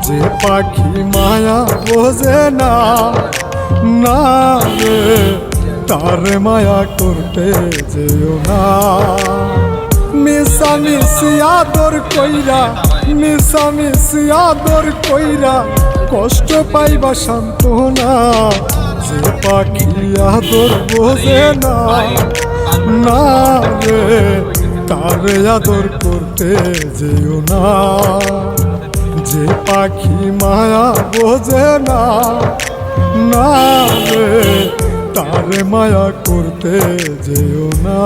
যে পাখি মায়া বোঝে না, না রে তার মায়া করতে যেও না। মিশামিশি আদর কইরা, মিশামিশি আদর কইরা কষ্ট পাইবা সান্ত্বনা। যে পাখি আদর বোঝে না, না রে তারে আদর করতে যেও না। যে পাখি মায়া বোঝে না, না রে তারে মায়া করতে যেও না।